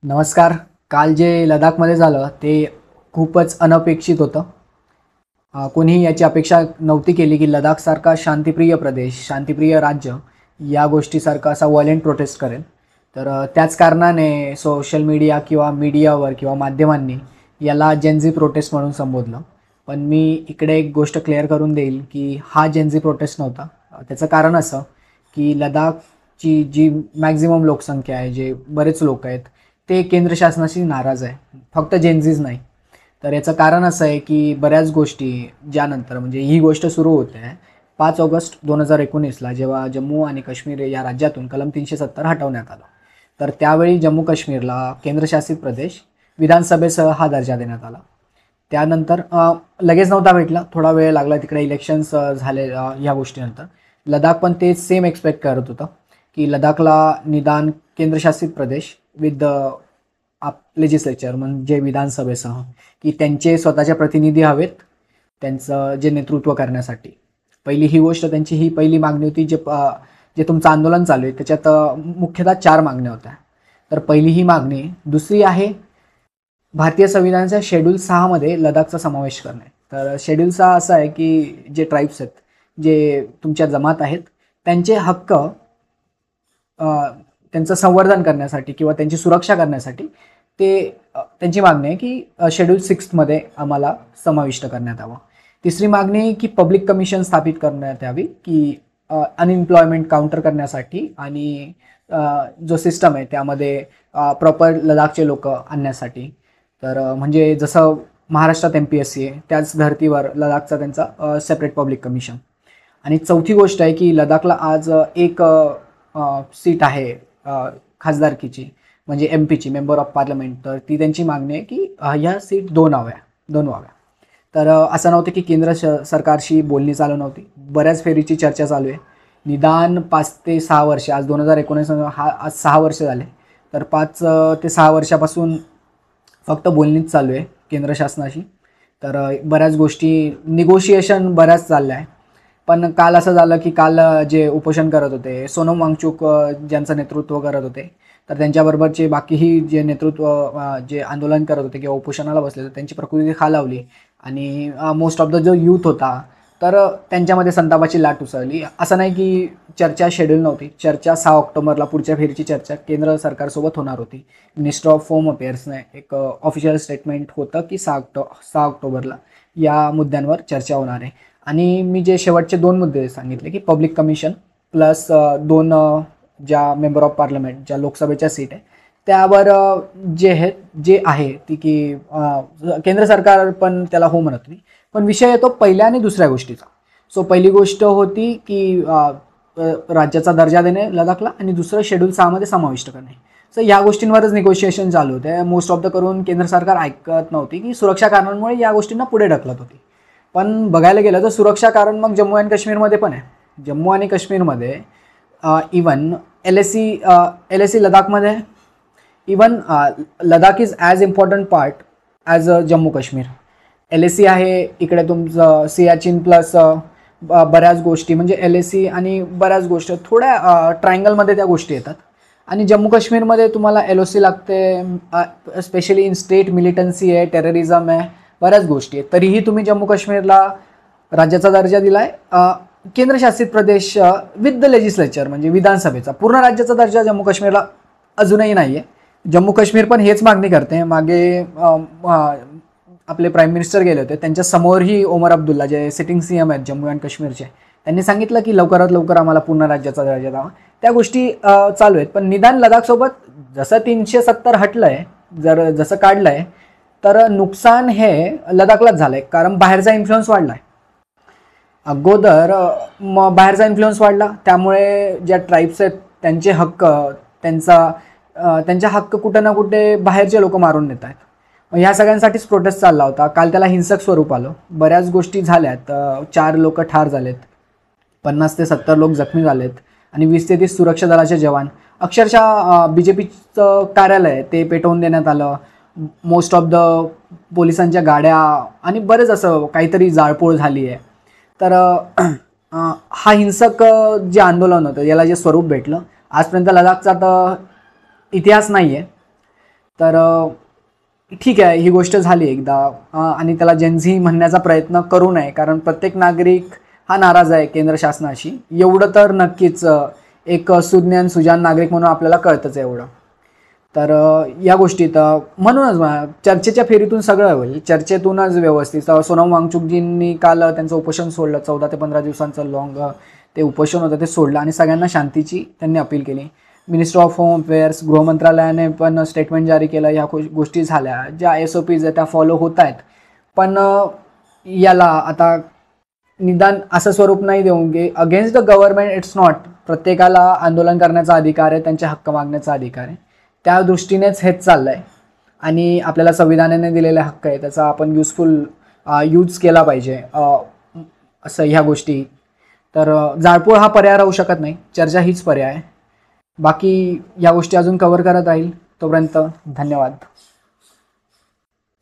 नमस्कार. काल जे लडाखमध्ये झालं ते खूपच अनपेक्षित होतं. कोणीही याची अपेक्षा नव्हती केली की लडाखसारखा शांतिप्रिय प्रदेश, शांतिप्रिय राज्य या गोष्टीसारखा असा व्हायलेंट प्रोटेस्ट करेल. तर त्याच कारणाने सोशल मीडिया किंवा मीडियावर किंवा माध्यमांनी याला जेन प्रोटेस्ट म्हणून संबोधलं. पण मी इकडे एक गोष्ट क्लिअर करून देईल की हा जेन प्रोटेस्ट नव्हता. त्याचं कारण असं की लडाखची जी मॅक्झिमम लोकसंख्या आहे, जे बरेच लोक आहेत, ते केंद्र शासनाशी नाराज आहे, फक्त जेनझीच नाही. तर याचं कारण असं आहे की बऱ्याच गोष्टी ज्यानंतर म्हणजे ही गोष्ट सुरू होते आहे 5 ऑगस्ट 2019ला, जेव्हा जम्मू आणि काश्मीर या राज्यातून कलम 370 हटवण्यात आलं. तर त्यावेळी जम्मू काश्मीरला केंद्रशासित प्रदेश विधानसभेसह हा दर्जा देण्यात आला. त्यानंतर लगेच नव्हता भेटला, थोडा वेळ लागला, तिकडे इलेक्शन्स झाले. ह्या गोष्टीनंतर लडाख पण ते सेम एक्सपेक्ट करत होतं की लडाखला निदान केंद्रशासित प्रदेश विथ लेजिस्लेचर म्हणजे विधानसभेसह, की त्यांचे स्वतःचे प्रतिनिधी हवेत त्यांचं जे नेतृत्व करण्यासाठी. पहिली ही गोष्ट, त्यांची ही पहिली मागणी होती. जे तुमचं आंदोलन चालू आहे त्याच्यात मुख्यतः 4 मागण्या होत्या. तर पहिली ही मागणी. दुसरी आहे भारतीय संविधानाच्या शेड्यूल 6 मध्ये लडाखचा समावेश करणे. तर शेड्यूल 6 असा आहे की जे ट्राईब्स आहेत, जे तुमच्या जमात आहेत, त्यांचे हक्क त्यांचं संवर्धन करण्यासाठी किंवा त्यांची सुरक्षा करण्यासाठी त्यांची मागणी आहे की शेड्यूल 6 मध्ये आम्हाला समाविष्ट करण्यात यावं. तिसरी मागणी आहे की पब्लिक कमिशन स्थापित करण्यात यावी की अनएम्प्लॉयमेंट काउंटर करण्यासाठी आणि जो सिस्टम आहे त्यामध्ये प्रॉपर लडाखचे लोक आणण्यासाठी. तर म्हणजे जसं महाराष्ट्रात MPSC आहे त्याच धर्तीवर लडाखचा त्यांचा सेपरेट पब्लिक कमिशन. आणि चौथी गोष्ट आहे की लडाखला आज एक सीट आहे खासदारकीची, म्हणजे MP ची, मेंबर ऑफ पार्लमेंट. तर ती त्यांची मागणी आहे की ह्या सीट 2 व्हाव्या. तर असं नव्हतं की सरकारशी बोलणी चालू नव्हती, बऱ्याच फेरीची चर्चा चालू आहे. निदान 5 ते 6 वर्ष, आज 2019 आज 6 वर्ष झाले. तर 5 ते 6 वर्षापासून फक्त बोलणीच चालू आहे केंद्र शासनाशी. तर बऱ्याच गोष्टी निगोशिएशन बऱ्याच चालल्या आहे. पण काल असं झालं की काल जे उपोषण करत होते, सोनम वांगचुक ज्यांचं नेतृत्व करत होते, तर त्यांच्याबरोबरचे बाकीही जे नेतृत्व जे आंदोलन करत होते किंवा उपोषणाला बसले होते, त्यांची प्रकृती खालावली. आणि मोस्ट ऑफ द जो यूथ होता, तर त्यांच्यामध्ये संतापाची लाट उसळली. असं नाही की चर्चा शेड्यूल नव्हती, चर्चा 6 ऑक्टोबरला पुढच्या फेरीची चर्चा केंद्र सरकारसोबत होणार होती. मिनिस्टर ऑफ होम अफेअर्सने एक ऑफिशियल स्टेटमेंट होतं की 6 ऑक्टोबरला या मुद्द्यांवर चर्चा होणार आहे. आणि मी जे शेवटचे 2 मुद्दे सांगितले की पब्लिक कमिशन प्लस 2 ज्या मेंबर ऑफ पार्लमेंट, ज्या लोकसभेच्या सीट आहे, त्यावर जे आहे ती की केंद्र सरकार पण त्याला हो म्हणत नाही. पण विषय येतो पहिल्या आणि दुसऱ्या गोष्टीचा. सो पहिली गोष्ट होती की राज्याचा दर्जा देणे लडाखला, आणि दुसरं शेड्यूल 6 मध्ये समाविष्ट करणे. सो या गोष्टींवरच निगोशिएशन चालू होते. मोस्ट ऑफ द करून केंद्र सरकार ऐकत नव्हती की सुरक्षा कारणांमुळे या गोष्टींना पुढे ढकलत होती. पण बघायला गेलं तर सुरक्षा कारण मग जम्मू आणि काश्मीरमध्ये पण आहे. जम्मू आणि काश्मीरमध्ये इवन LAC लडाखमध्ये, even Ladakh is as important part as Jammu Kashmir. LAC आहे इकडे तुमचं सियाचीन प्लस बऱ्याच गोष्टी, म्हणजे LAC आणि बऱ्याच गोष्टी थोड्या ट्रायंगलमध्ये त्या गोष्टी येतात. आणि जम्मू काश्मीरमध्ये तुम्हाला LOC लागते, स्पेशली इन स्टेट मिलिटन्सी आहे, टेररिझम आहे, बऱ्याच गोष्टी आहेत. तरीही तुम्ही जम्मू काश्मीरला राज्याचा दर्जा दिलाय, केंद्रशासित प्रदेश विथ द लेजिस्लेचर म्हणजे विधानसभेचा. पूर्ण राज्याचा दर्जा जम्मू काश्मीरला अजूनही नाही आहे. जम्मू काश्मीर पण हेच मागणी करते. मागे आपले प्राईम मिनिस्टर गेले होते, त्यांच्या समोरही ओमर अब्दुल्ला जे सिटिंग CM आहेत जम्मू अँड काश्मीरचे, त्यांनी सांगितलं की लवकरात लवकर आम्हाला पूर्ण राज्याचा दर्जा द्यावा. त्या गोष्टी चालू आहेत. पण निदान लडाखसोबत जसं 370 हटलंय, जसं काढलंय, तर नुकसान हे लडाखलाच झालंय, कारण बाहेरचा इन्फ्लुअन्स वाढलाय. अगोदर बाहेरचा इन्फ्लुअन्स वाढला, त्यामुळे ज्या ट्राईब्स आहेत त्यांचे हक्क, त्यांच्या हक्क कुठे ना कुठे बाहेरचे लोक मारून नेत आहेत. ह्या सगळ्यांसाठीच प्रोटेस्ट चालला होता. काल त्याला हिंसक स्वरूप आलं, बऱ्याच गोष्टी झाल्यात. 4 लोक ठार झालेत, 50 ते 70 लोक जखमी झालेत, आणि 20 ते 30 सुरक्षा दलाचे जवान, अक्षरशः BJPचं कार्यालय ते पेटवून देण्यात आलं. मोस्ट ऑफ द पोलिसांच्या गाड्या आणि बरेच असं काहीतरी जाळपोळ झाली आहे. तर हा हिंसक जे आंदोलन होतं याला जे स्वरूप भेटलं, आजपर्यंत लडाखचा तर इतिहास नाही आहे. तर ठीक आहे, ही गोष्ट झाली एकदा, आणि त्याला जेनझी म्हणण्याचा प्रयत्न करू नये, कारण प्रत्येक नागरिक हा नाराज आहे केंद्र शासनाशी, एवढं तर नक्कीच एक सुज्ञान सुजान नागरिक म्हणून आपल्याला कळतंच एवढं. तर या गोष्टीत म्हणूनच चर्चेच्या फेरीतून सगळं होईल, चर्चेतूनच व्यवस्थित. सोनम वांगचुकजींनी काल त्यांचं उपोषण सोडलं, 14 ते 15 दिवसांचं लॉंग ते उपोषण होतं, ते सोडलं आणि सगळ्यांना शांतीची त्यांनी अपील केली. मिनिस्टर ऑफ होम अफेअर्स, गृहमंत्रालयाने पण स्टेटमेंट जारी केलं. ह्या गोष्टी झाल्या, ज्या SOPs आहेत त्या फॉलो होत आहेत. पण याला आता निदान असं स्वरूप नाही देऊन की against the government it's not. प्रत्येकाला आंदोलन करण्याचा अधिकार आहे, त्यांचे हक्क मागण्याचा अधिकार आहे. त्या दृष्टीनेच हेच चाललं आहे आणि आपल्याला संविधानाने दिलेले हक्क आहे त्याचा आपण यूज केला पाहिजे असं ह्या गोष्टी. तर जाळपोळ हा पर्याय राहू शकत नाही, चर्चा हीच पर्याय आहे. बाकी या गोष्टी अजून कव्हर करत राहील. तोपर्यंत धन्यवाद.